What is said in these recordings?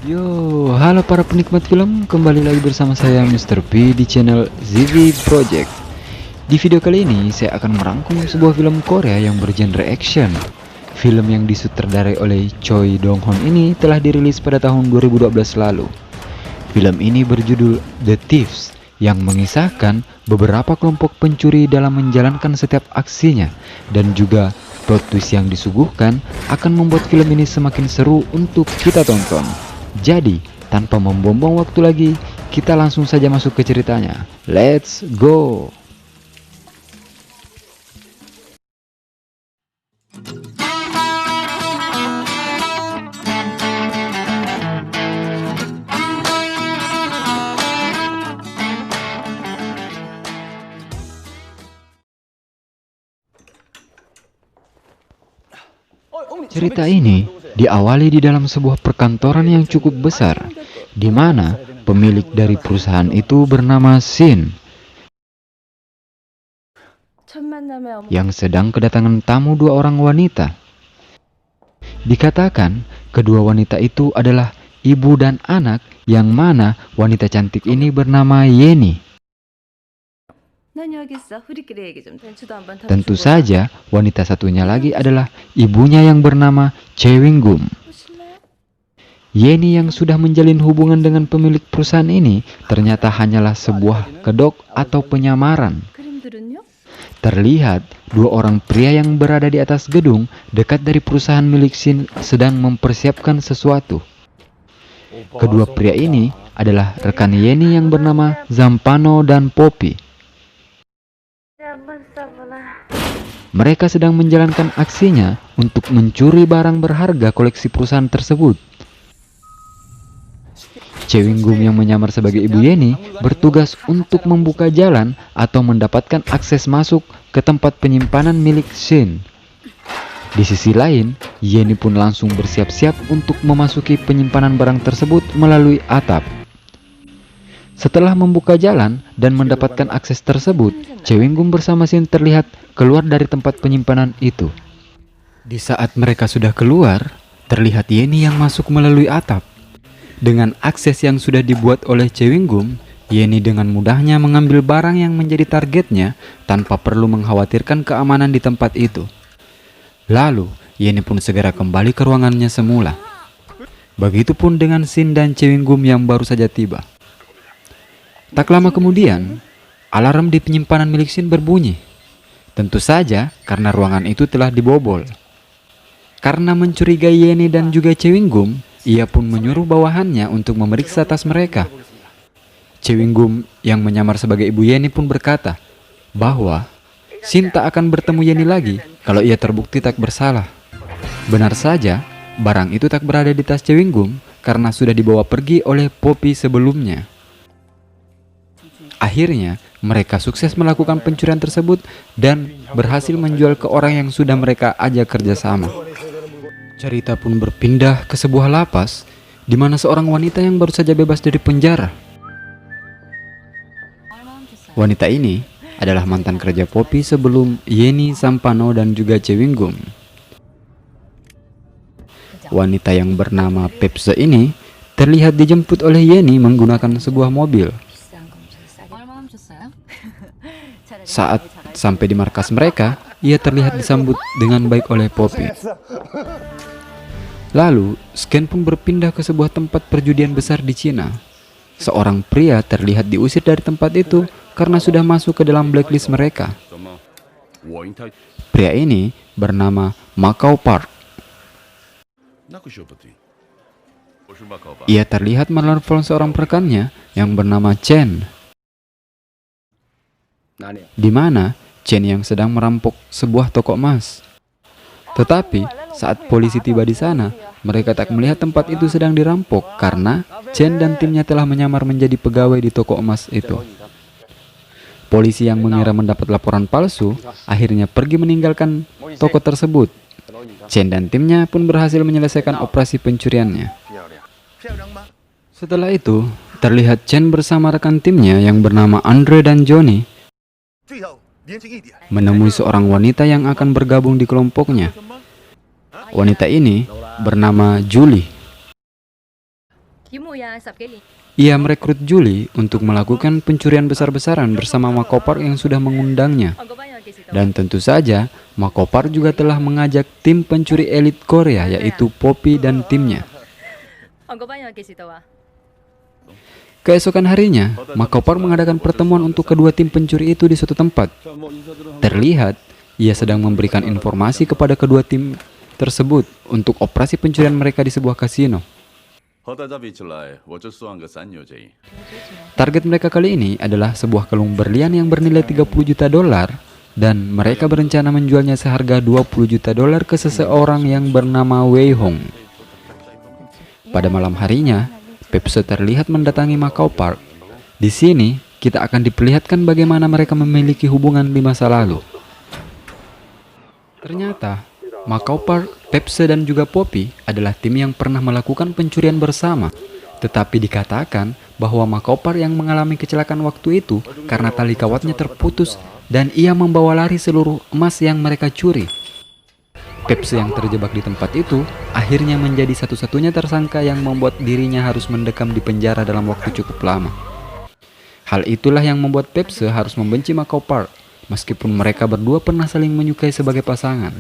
Yo, halo para penikmat film, kembali lagi bersama saya Mr. B di channel ZV Project. Di video kali ini saya akan merangkum sebuah film Korea yang bergenre action. Film yang disutradarai oleh Choi Dong-hoon ini telah dirilis pada tahun 2012 lalu. Film ini berjudul The Thieves yang mengisahkan beberapa kelompok pencuri dalam menjalankan setiap aksinya, dan juga plot twist yang disuguhkan akan membuat film ini semakin seru untuk kita tonton. Jadi, tanpa membuang waktu lagi, kita langsung saja masuk ke ceritanya. Let's go! Cerita ini diawali di dalam sebuah perkantoran yang cukup besar, di mana pemilik dari perusahaan itu bernama Shin, yang sedang kedatangan tamu dua orang wanita. Dikatakan kedua wanita itu adalah ibu dan anak, yang mana wanita cantik ini bernama Yeni. Tentu saja wanita satunya lagi adalah ibunya yang bernama Chewinggum. Yeni yang sudah menjalin hubungan dengan pemilik perusahaan ini ternyata hanyalah sebuah kedok atau penyamaran. Terlihat dua orang pria yang berada di atas gedung dekat dari perusahaan milik Shin sedang mempersiapkan sesuatu. Kedua pria ini adalah rekan Yeni yang bernama Zampano dan Poppy. Mereka sedang menjalankan aksinya untuk mencuri barang berharga koleksi perusahaan tersebut. Chewinggum yang menyamar sebagai ibu Yeni bertugas untuk membuka jalan atau mendapatkan akses masuk ke tempat penyimpanan milik Shin. Di sisi lain, Yeni pun langsung bersiap-siap untuk memasuki penyimpanan barang tersebut melalui atap. Setelah membuka jalan dan mendapatkan akses tersebut, Chewinggum bersama Shin terlihat keluar dari tempat penyimpanan itu. Di saat mereka sudah keluar, terlihat Yeni yang masuk melalui atap. Dengan akses yang sudah dibuat oleh Chewinggum, Yeni dengan mudahnya mengambil barang yang menjadi targetnya tanpa perlu mengkhawatirkan keamanan di tempat itu. Lalu, Yeni pun segera kembali ke ruangannya semula. Begitupun dengan Shin dan Chewinggum yang baru saja tiba. Tak lama kemudian, alarm di penyimpanan milik Shin berbunyi. Tentu saja karena ruangan itu telah dibobol. Karena mencurigai Yeni dan juga Chewinggum, ia pun menyuruh bawahannya untuk memeriksa tas mereka. Chewinggum yang menyamar sebagai ibu Yeni pun berkata bahwa Shin tak akan bertemu Yeni lagi kalau ia terbukti tak bersalah. Benar saja, barang itu tak berada di tas Chewinggum karena sudah dibawa pergi oleh Poppy sebelumnya. Akhirnya, mereka sukses melakukan pencurian tersebut dan berhasil menjual ke orang yang sudah mereka ajak kerjasama. Cerita pun berpindah ke sebuah lapas, di mana seorang wanita yang baru saja bebas dari penjara. Wanita ini adalah mantan kerja Poppy sebelum Yeni, Zampano, dan juga Chewinggum. Wanita yang bernama Pepse ini terlihat dijemput oleh Yeni menggunakan sebuah mobil. Saat sampai di markas mereka, ia terlihat disambut dengan baik oleh Poppy. Lalu, Scan pun berpindah ke sebuah tempat perjudian besar di Cina. Seorang pria terlihat diusir dari tempat itu karena sudah masuk ke dalam blacklist mereka. Pria ini bernama Macau Park. Ia terlihat menelpon seorang rekannya yang bernama Chen, di mana Chen yang sedang merampok sebuah toko emas. Tetapi saat polisi tiba di sana, mereka tak melihat tempat itu sedang dirampok karena Chen dan timnya telah menyamar menjadi pegawai di toko emas itu. Polisi yang mengira mendapat laporan palsu akhirnya pergi meninggalkan toko tersebut. Chen dan timnya pun berhasil menyelesaikan operasi pencuriannya. Setelah itu, terlihat Chen bersama rekan timnya yang bernama Andre dan Johnny menemui seorang wanita yang akan bergabung di kelompoknya. Wanita ini bernama Julie. Ia merekrut Julie untuk melakukan pencurian besar-besaran bersama Makopar yang sudah mengundangnya. Dan tentu saja, Makopar juga telah mengajak tim pencuri elit Korea yaitu Poppy dan timnya. Keesokan harinya, Makopar mengadakan pertemuan untuk kedua tim pencuri itu di suatu tempat. Terlihat, ia sedang memberikan informasi kepada kedua tim tersebut untuk operasi pencurian mereka di sebuah kasino. Target mereka kali ini adalah sebuah kalung berlian yang bernilai 30 juta dolar dan mereka berencana menjualnya seharga 20 juta dolar ke seseorang yang bernama Wei Hong. Pada malam harinya, Pepse terlihat mendatangi Macau Park. Di sini, kita akan diperlihatkan bagaimana mereka memiliki hubungan di masa lalu. Ternyata, Macau Park, Pepse dan juga Poppy adalah tim yang pernah melakukan pencurian bersama. Tetapi dikatakan bahwa Macau Park yang mengalami kecelakaan waktu itu karena tali kawatnya terputus dan ia membawa lari seluruh emas yang mereka curi. Pepse yang terjebak di tempat itu akhirnya menjadi satu-satunya tersangka yang membuat dirinya harus mendekam di penjara dalam waktu cukup lama. Hal itulah yang membuat Pepse harus membenci Macau Park, meskipun mereka berdua pernah saling menyukai sebagai pasangan.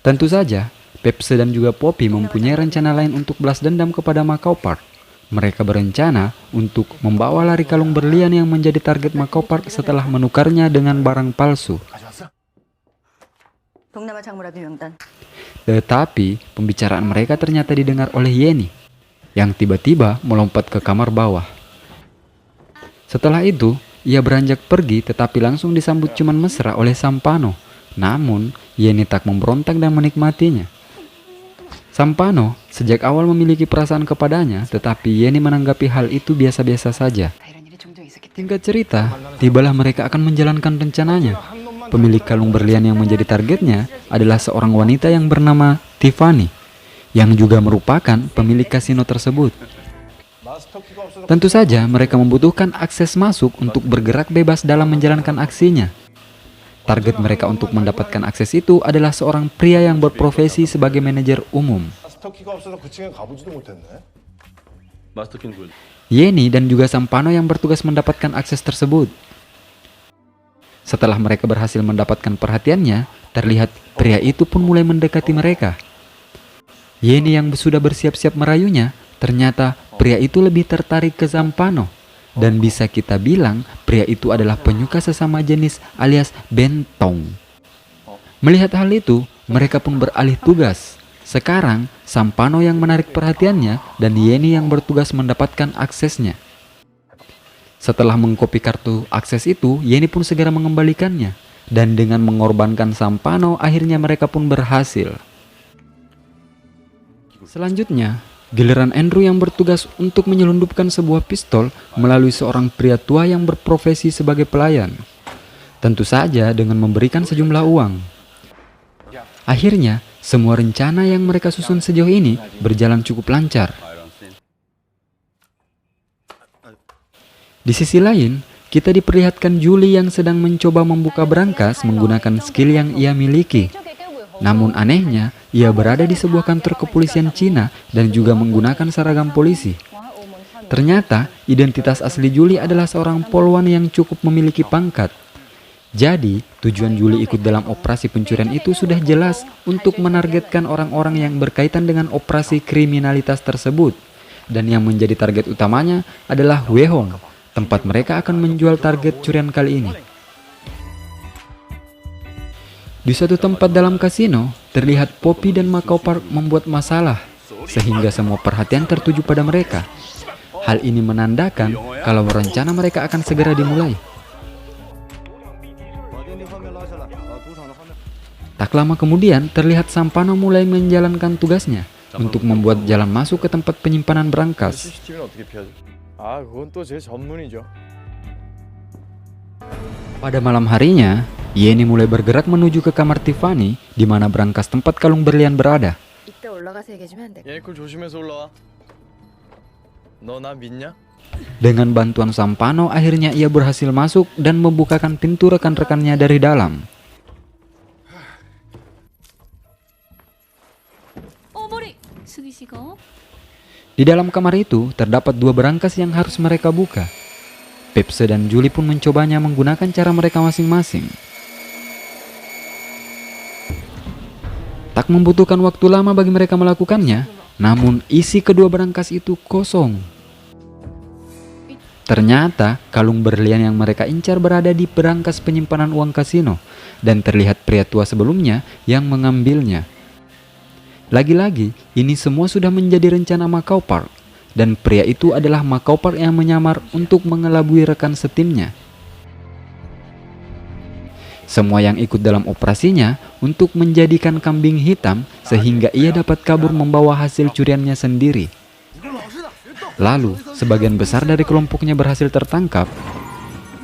Tentu saja, Pepse dan juga Poppy mempunyai rencana lain untuk balas dendam kepada Macau Park. Mereka berencana untuk membawa lari kalung berlian yang menjadi target Macau Park setelah menukarnya dengan barang palsu. Tetapi, pembicaraan mereka ternyata didengar oleh Yeni, yang tiba-tiba melompat ke kamar bawah. Setelah itu, ia beranjak pergi tetapi langsung disambut ciuman mesra oleh Sampano. Namun, Yeni tak memberontak dan menikmatinya. Sampano sejak awal memiliki perasaan kepadanya, tetapi Yeni menanggapi hal itu biasa-biasa saja. Singkat cerita, tibalah mereka akan menjalankan rencananya. Pemilik kalung berlian yang menjadi targetnya adalah seorang wanita yang bernama Tiffany, yang juga merupakan pemilik kasino tersebut. Tentu saja mereka membutuhkan akses masuk untuk bergerak bebas dalam menjalankan aksinya. Target mereka untuk mendapatkan akses itu adalah seorang pria yang berprofesi sebagai manajer umum. Yeni dan juga Sampano yang bertugas mendapatkan akses tersebut. Setelah mereka berhasil mendapatkan perhatiannya, terlihat pria itu pun mulai mendekati mereka. Yeni yang sudah bersiap-siap merayunya, ternyata pria itu lebih tertarik ke Sampano. Dan bisa kita bilang pria itu adalah penyuka sesama jenis alias bentong. Melihat hal itu, mereka pun beralih tugas. Sekarang, Sampano yang menarik perhatiannya dan Yeni yang bertugas mendapatkan aksesnya. Setelah mengkopi kartu akses itu, Yeni pun segera mengembalikannya. Dan dengan mengorbankan Sampano, akhirnya mereka pun berhasil. Selanjutnya, giliran Andrew yang bertugas untuk menyelundupkan sebuah pistol melalui seorang pria tua yang berprofesi sebagai pelayan. Tentu saja dengan memberikan sejumlah uang. Akhirnya, semua rencana yang mereka susun sejauh ini berjalan cukup lancar. Di sisi lain, kita diperlihatkan Julie yang sedang mencoba membuka brankas menggunakan skill yang ia miliki. Namun anehnya, ia berada di sebuah kantor kepolisian Cina dan juga menggunakan seragam polisi. Ternyata, identitas asli Julie adalah seorang polwan yang cukup memiliki pangkat. Jadi, tujuan Julie ikut dalam operasi pencurian itu sudah jelas untuk menargetkan orang-orang yang berkaitan dengan operasi kriminalitas tersebut. Dan yang menjadi target utamanya adalah Wei Hong, tempat mereka akan menjual target curian kali ini. Di suatu tempat dalam kasino, terlihat Poppy dan Macau Park membuat masalah, sehingga semua perhatian tertuju pada mereka. Hal ini menandakan kalau rencana mereka akan segera dimulai. Tak lama kemudian, terlihat Sampano mulai menjalankan tugasnya untuk membuat jalan masuk ke tempat penyimpanan brankas. Pada malam harinya, Yeni mulai bergerak menuju ke kamar Tiffany, di mana brankas tempat kalung berlian berada. Dengan bantuan Sampano, akhirnya ia berhasil masuk dan membukakan pintu rekan-rekannya dari dalam. Di dalam kamar itu terdapat dua berangkas yang harus mereka buka. Pepse dan Julie pun mencobanya menggunakan cara mereka masing-masing. Tak membutuhkan waktu lama bagi mereka melakukannya, namun isi kedua berangkas itu kosong. Ternyata kalung berlian yang mereka incar berada di berangkas penyimpanan uang kasino, dan terlihat pria tua sebelumnya yang mengambilnya. Lagi-lagi, ini semua sudah menjadi rencana Macau Park, dan pria itu adalah Macau Park yang menyamar untuk mengelabui rekan setimnya. Semua yang ikut dalam operasinya untuk menjadikan kambing hitam sehingga ia dapat kabur membawa hasil curiannya sendiri. Lalu, sebagian besar dari kelompoknya berhasil tertangkap.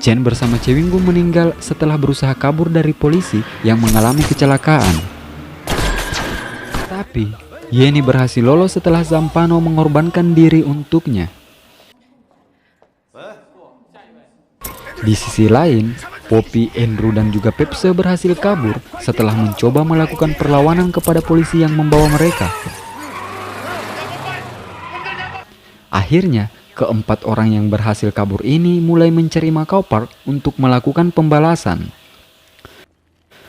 Chen bersama Chewing Gum meninggal setelah berusaha kabur dari polisi yang mengalami kecelakaan. Tapi, Yenny berhasil lolos setelah Zampano mengorbankan diri untuknya. Di sisi lain, Poppy, Andrew, dan juga Pepse berhasil kabur setelah mencoba melakukan perlawanan kepada polisi yang membawa mereka. Akhirnya, keempat orang yang berhasil kabur ini mulai mencari Macau Park untuk melakukan pembalasan.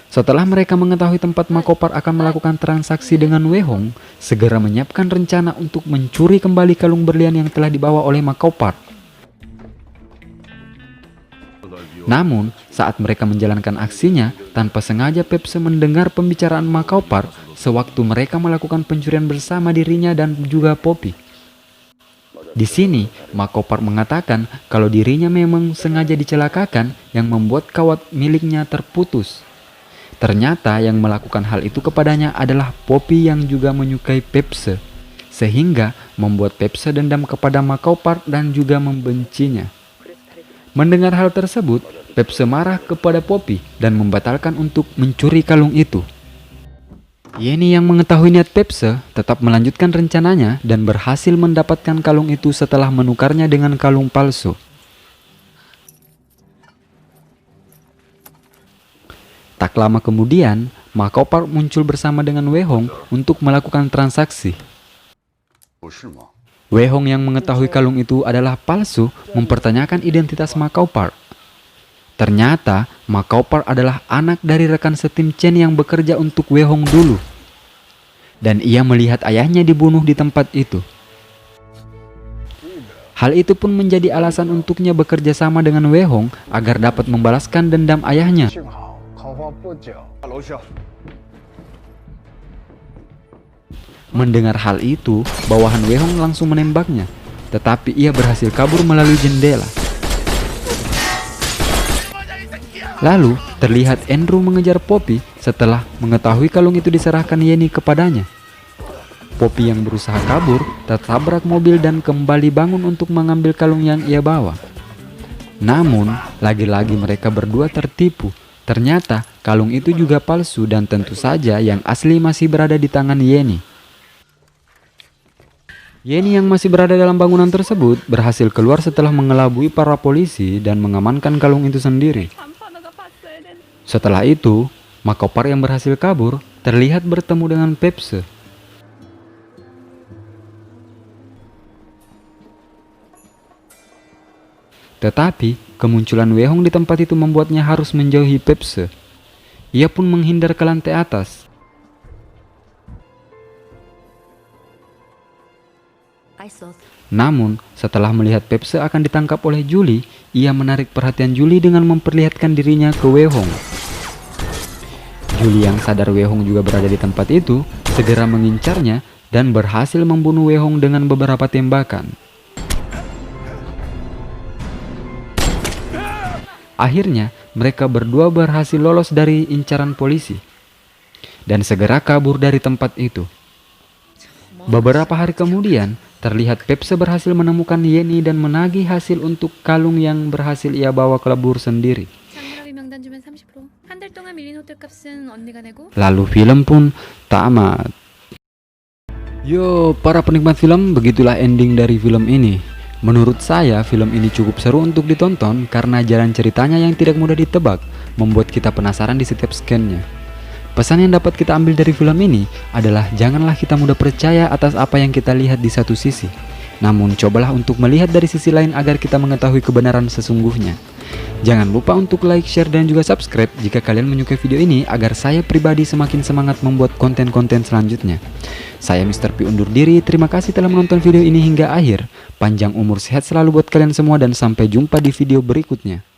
Setelah mereka mengetahui tempat Macau Park akan melakukan transaksi dengan Wei Hong, segera menyiapkan rencana untuk mencuri kembali kalung berlian yang telah dibawa oleh Macau Park. Namun, saat mereka menjalankan aksinya, tanpa sengaja Pepse mendengar pembicaraan Macau Park sewaktu mereka melakukan pencurian bersama dirinya dan juga Poppy. Di sini, Macau Park mengatakan kalau dirinya memang sengaja dicelakakan yang membuat kawat miliknya terputus. Ternyata yang melakukan hal itu kepadanya adalah Poppy yang juga menyukai Pepse, sehingga membuat Pepse dendam kepada Macau Park dan juga membencinya. Mendengar hal tersebut, Pepse marah kepada Poppy dan membatalkan untuk mencuri kalung itu. Yenny yang mengetahui niat Pepse tetap melanjutkan rencananya dan berhasil mendapatkan kalung itu setelah menukarnya dengan kalung palsu. Tak lama kemudian, Macau Park muncul bersama dengan Wei Hong untuk melakukan transaksi. Wei Hong yang mengetahui kalung itu adalah palsu mempertanyakan identitas Macau Park. Ternyata Macau Park adalah anak dari rekan setim Chen yang bekerja untuk Wei Hong dulu. Dan ia melihat ayahnya dibunuh di tempat itu. Hal itu pun menjadi alasan untuknya bekerja sama dengan Wei Hong agar dapat membalaskan dendam ayahnya. Mendengar hal itu, bawahan Wei Hong langsung menembaknya, tetapi ia berhasil kabur melalui jendela. Lalu, terlihat Andrew mengejar Poppy setelah mengetahui kalung itu diserahkan Yenny kepadanya. Poppy yang berusaha kabur tertabrak mobil dan kembali bangun untuk mengambil kalung yang ia bawa. Namun, lagi-lagi mereka berdua tertipu. Ternyata, kalung itu juga palsu dan tentu saja yang asli masih berada di tangan Yenny. Yenny yang masih berada dalam bangunan tersebut berhasil keluar setelah mengelabui para polisi dan mengamankan kalung itu sendiri. Setelah itu, Macau Park yang berhasil kabur terlihat bertemu dengan Pepse. Tetapi, kemunculan Wei Hong di tempat itu membuatnya harus menjauhi Pepse. Ia pun menghindar ke lantai atas. Namun, setelah melihat Pepse akan ditangkap oleh Julie, ia menarik perhatian Julie dengan memperlihatkan dirinya ke Wei Hong. Julie yang sadar Wei Hong juga berada di tempat itu, segera mengincarnya dan berhasil membunuh Wei Hong dengan beberapa tembakan. Akhirnya, mereka berdua berhasil lolos dari incaran polisi dan segera kabur dari tempat itu. Beberapa hari kemudian, terlihat Pepse berhasil menemukan Yenny dan menagih hasil untuk kalung yang berhasil ia bawa kabur sendiri. Lalu film pun tamat. Yo, para penikmat film, begitulah ending dari film ini. Menurut saya, film ini cukup seru untuk ditonton karena jalan ceritanya yang tidak mudah ditebak, membuat kita penasaran di setiap scan-nya. Pesan yang dapat kita ambil dari film ini adalah janganlah kita mudah percaya atas apa yang kita lihat di satu sisi. Namun cobalah untuk melihat dari sisi lain agar kita mengetahui kebenaran sesungguhnya. Jangan lupa untuk like, share, dan juga subscribe jika kalian menyukai video ini agar saya pribadi semakin semangat membuat konten-konten selanjutnya. Saya Mr. P undur diri, terima kasih telah menonton video ini hingga akhir. Panjang umur sehat selalu buat kalian semua dan sampai jumpa di video berikutnya.